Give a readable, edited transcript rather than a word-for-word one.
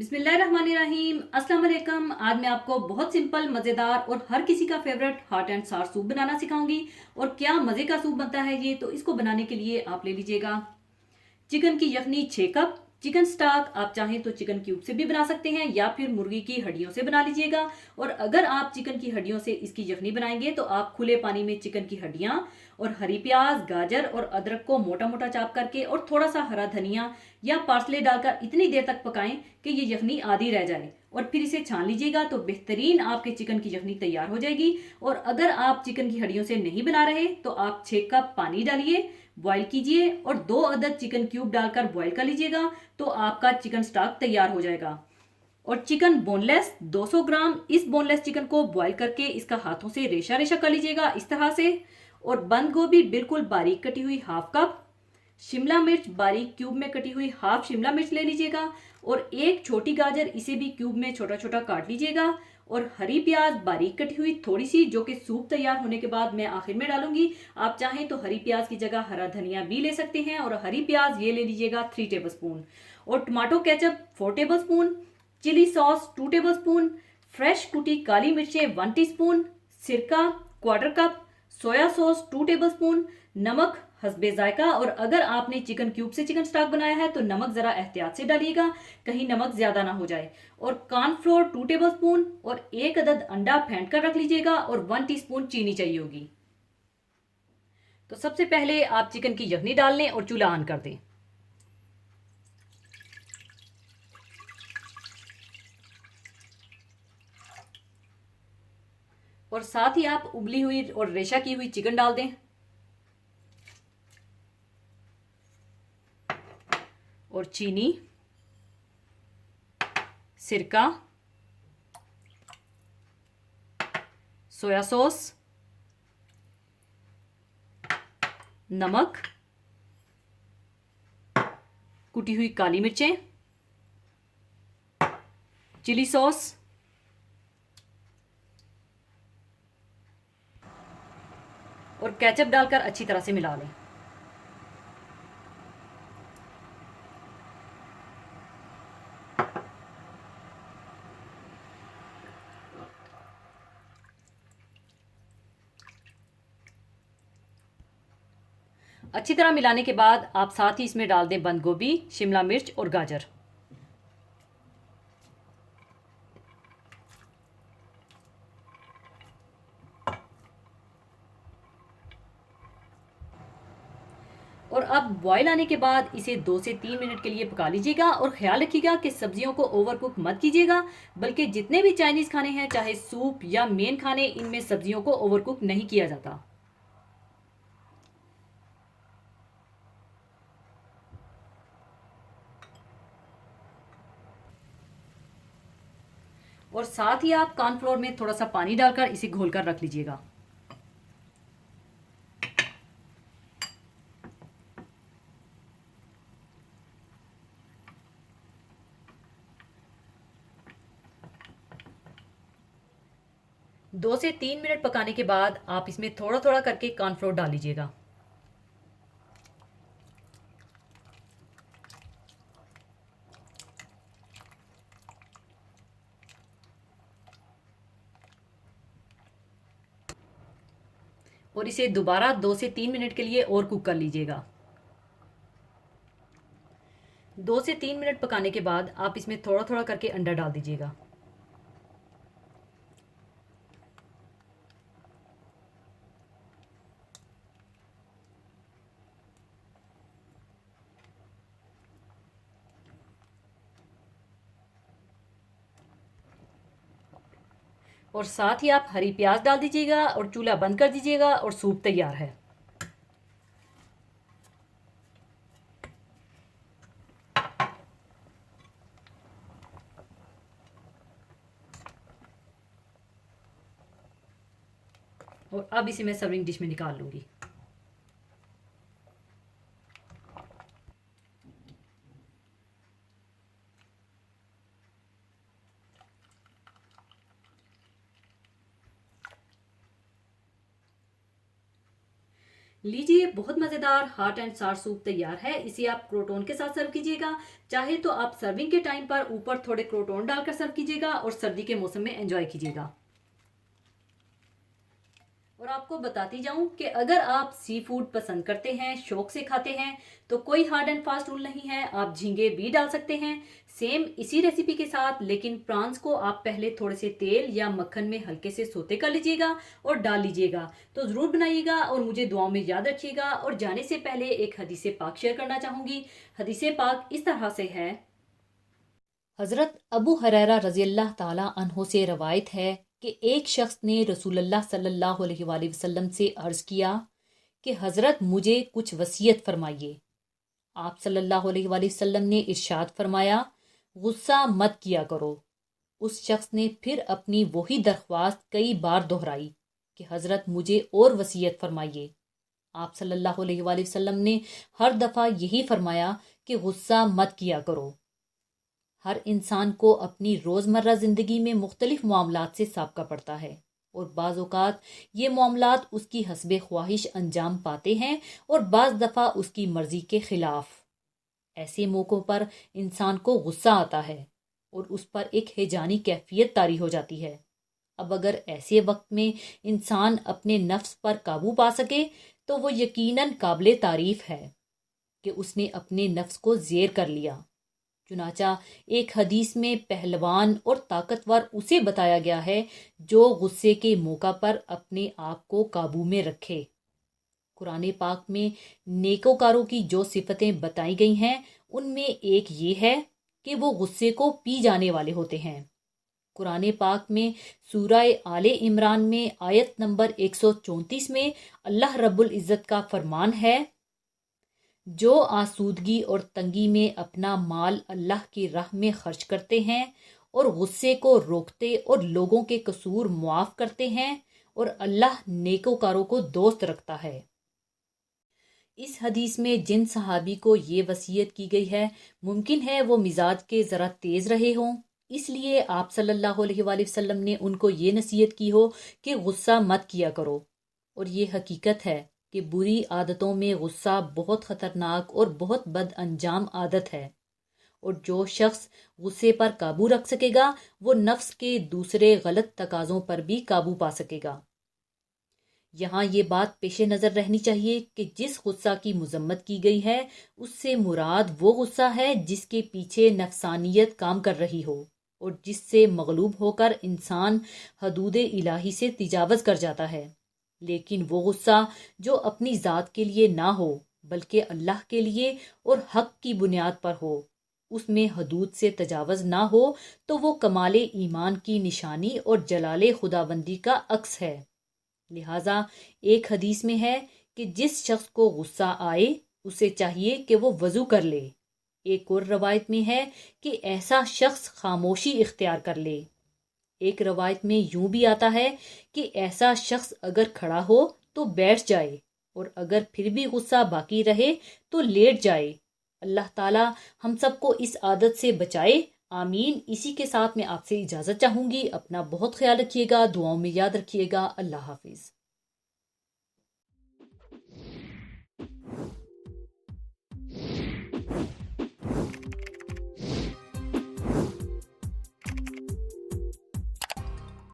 बिस्मिल्लाहिर्रहमानिर्रहीम। अस्सलाम वालेकुम। आज मैं आपको बहुत सिंपल, मज़ेदार और हर किसी का favourite hot and sour soup बनाना सिखाऊंगी। और क्या मज़े का सूप बनता है ये, तो इसको बनाने के लिए आप ले लीजिएगा चिकन की यखनी 6 कप। चिकन स्टॉक आप चाहें तो चिकन क्यूब से भी बना सकते हैं या फिर मुर्गी की हड्डियों से बना लीजिएगा। और अगर आप चिकन की हड्डियों से इसकी यखनी बनाएंगे तो आप खुले पानी में चिकन की हड्डियां और हरी प्याज, गाजर और अदरक को मोटा मोटा चाप करके और थोड़ा सा हरा धनिया या पार्सले डालकर इतनी देर तक पकाएं कि ये यखनी आधी रह जाए और फिर इसे छान लीजिएगा तो बेहतरीन आपके चिकन की यखनी तैयार हो जाएगी। और अगर आप चिकन की हड्डियों से नहीं बना रहे तो आप 6 कप पानी डालिए, बॉईल कीजिए और 2 अदद चिकन क्यूब डालकर बॉईल कर लीजिएगा तो आपका चिकन स्टॉक तैयार हो जाएगा। और चिकन बोनलेस 200 ग्राम, इस बोनलेस चिकन को बॉईल करके इसका हाथों से रेशा रेशा कर लीजिएगा इस तरह से। और बंद गोभी बिल्कुल बारीक कटी हुई 1/2 कप, शिमला मिर्च बारीक क्यूब में कटी हुई हाफ शिमला मिर्च ले लीजिएगा और एक छोटी गाजर, इसे भी क्यूब में छोटा छोटा काट लीजिएगा। और हरी प्याज बारीक कटी हुई थोड़ी सी, जो कि सूप तैयार होने के बाद मैं आखिर में डालूंगी। आप चाहें तो हरी प्याज की जगह हरा धनिया भी ले सकते हैं। और हरी प्याज ये ले लीजिएगा 3 टेबल स्पून। और tomato ketchup 4 table spoon, chilli sauce 2 table spoon, fresh कुटी काली मिर्चें 1 टीस्पून, सिरका 1/4 cup, soya sauce 2 table spoon, नमक हस्बे जायका। और अगर आपने चिकन क्यूब से चिकन स्टॉक बनाया है तो नमक जरा एहतियात से डालिएगा, कहीं नमक ज्यादा ना हो जाए। और कॉर्नफ्लोर 2 टेबल स्पून और 1 अदद अंडा फेंट कर रख लीजिएगा और 1 टीस्पून चीनी चाहिए होगी। तो सबसे पहले आप चिकन की यखनी डाल लें और चूल्हा ऑन कर दें। और साथ ही आप उबली हुई और रेशा की हुई चिकन डाल दें और चीनी, सिरका, सोया सॉस, नमक, कुटी हुई काली मिर्चें, चिली सॉस और केचप डालकर अच्छी तरह से मिला लें। अच्छी तरह मिलाने के बाद आप साथ ही इसमें डाल दें बंद गोभी, शिमला मिर्च और गाजर। और अब बॉईल आने के बाद इसे 2 से 3 मिनट के लिए पका लीजिएगा। और ख्याल रखिएगा कि सब्जियों को ओवर कुक मत कीजिएगा, बल्कि जितने भी चाइनीज खाने हैं, चाहे सूप या मेन खाने, इनमें सब्जियों को ओवर कुक नहीं किया जाता। और साथ ही आप कॉर्नफ्लोर में थोड़ा सा पानी डालकर इसे घोल कर रख लीजिएगा। दो से 3 मिनट पकाने के बाद आप इसमें थोड़ा थोड़ा करके कॉर्नफ्लोर डाल लीजिएगा। और इसे दोबारा 2 से 3 मिनट के लिए और कुक कर लीजिएगा। 2 से 3 मिनट पकाने के बाद आप इसमें थोड़ा थोड़ा करके अंडा डाल दीजिएगा। और साथ ही आप हरी प्याज डाल दीजिएगा और चूल्हा बंद कर दीजिएगा और सूप तैयार है। और अब इसे मैं सर्विंग डिश में निकाल लूंगी। लीजिए, बहुत मज़ेदार हॉट एंड सार सूप तैयार है। इसे आप क्रोटॉन के साथ सर्व कीजिएगा। चाहे तो आप सर्विंग के टाइम पर ऊपर थोड़े क्रोटॉन डालकर सर्व कीजिएगा और सर्दी के मौसम में एंजॉय कीजिएगा। और आपको बताती जाऊं कि अगर आप सी फूड पसंद करते हैं, शौक से खाते हैं, तो कोई हार्ड एंड फास्ट रूल नहीं है। आप झींगे भी डाल सकते हैं सेम इसी रेसिपी के साथ, लेकिन प्रॉन्स को आप पहले थोड़े से तेल या मक्खन में हल्के से सोते कर लीजिएगा और डाल लीजिएगा। तो ज़रूर बनाइएगा और मुझे दुआओं में याद रखिएगा। और जाने से पहले एक हदीस पाक शेयर करना चाहूँगी। हदीस पाक इस तरह से है। हज़रत अबू हुरैरा रज़ी अल्लाह ताला अन्हो से रवायत है कि एक शख्स ने रसूलुल्लाह सल्लल्लाहु अलैहि वसल्लम से अर्ज़ किया कि हज़रत मुझे कुछ वसीयत फरमाइए। आप सल्लल्लाहु अलैहि वसल्लम ने इरशाद फरमाया, गुस्सा मत किया करो। उस शख्स ने फिर अपनी वही दरख्वास्त कई बार दोहराई कि हज़रत मुझे और वसीयत फरमाइए। आप सल्लल्लाहु अलैहि वसल्लम ने हर दफ़ा यही फरमाया कि गुस्सा मत किया करो। हर इंसान को अपनी रोज़मर्रा ज़िंदगी में मुख्तलिफ मामलात से साबका पड़ता है और बाज़ औक़ात ये मामलात उसकी हस्बे ख्वाहिश अंजाम पाते हैं और बाज़ दफ़ा उसकी मर्ज़ी के ख़िलाफ़। ऐसे मौक़ों पर इंसान को गुस्सा आता है और उस पर एक हैजानी कैफियत तारी हो जाती है। अब अगर ऐसे वक्त में इंसान अपने नफ्स पर काबू पा सके तो वो यकीनन काबिल तारीफ़ है कि उसने अपने नफ्स को ज़ेर कर लिया। चुनाचा एक हदीस में पहलवान और ताकतवर उसे बताया गया है जो गुस्से के मौका पर अपने आप को काबू में रखे। कुरान पाक में नेकोकारों की जो सिफतें बताई गई हैं उनमें एक ये है कि वो गुस्से को पी जाने वाले होते हैं। कुरान पाक में सूरह आले इमरान में आयत नंबर 134 में अल्लाह रब्बुल इज़्ज़त का फरमान है, जो आसूदगी और तंगी में अपना माल अल्लाह की राह में खर्च करते हैं और गुस्से को रोकते और लोगों के कसूर मुआफ करते हैं और अल्लाह नेकोकारों को दोस्त रखता है। इस हदीस में जिन सहाबी को ये वसीयत की गई है, मुमकिन है वो मिजाज के ज़रा तेज़ रहे हों, इसलिए आप सल्लल्लाहु अलैहि वसल्लम ने उनको ये नसीहत की हो कि गुस्सा मत किया करो। और ये हकीकत है कि बुरी आदतों में गुस्सा बहुत ख़तरनाक और बहुत बद अंजाम आदत है। और जो शख्स गुस्से पर काबू रख सकेगा वो नफ्स के दूसरे गलत तकाज़ों पर भी काबू पा सकेगा। यहाँ ये बात पेश नज़र रहनी चाहिए कि जिस गुस्सा की मुजम्मत की गई है उससे मुराद वो गुस्सा है जिसके पीछे नफसानियत काम कर रही हो और जिससे मगलूब होकर इंसान हदूद इलाही से तिजावज़ कर जाता है। लेकिन वो गुस्सा जो अपनी ज़ात के लिए ना हो बल्कि अल्लाह के लिए और हक की बुनियाद पर हो, उसमें हदूद से तजावज़ ना हो, तो वो कमाले ईमान की निशानी और जलाले खुदाबंदी का अक्स है। लिहाजा एक हदीस में है कि जिस शख्स को गुस्सा आए उसे चाहिए कि वो वज़ू कर ले। एक और रवायत में है कि ऐसा शख्स खामोशी इख्तियार कर ले। एक रवायत में यूं भी आता है कि ऐसा शख्स अगर खड़ा हो तो बैठ जाए और अगर फिर भी गुस्सा बाकी रहे तो लेट जाए। अल्लाह ताला हम सबको इस आदत से बचाए, आमीन। इसी के साथ मैं आपसे इजाज़त चाहूँगी। अपना बहुत ख्याल रखिएगा, दुआओं में याद रखिएगा। अल्लाह हाफिज़।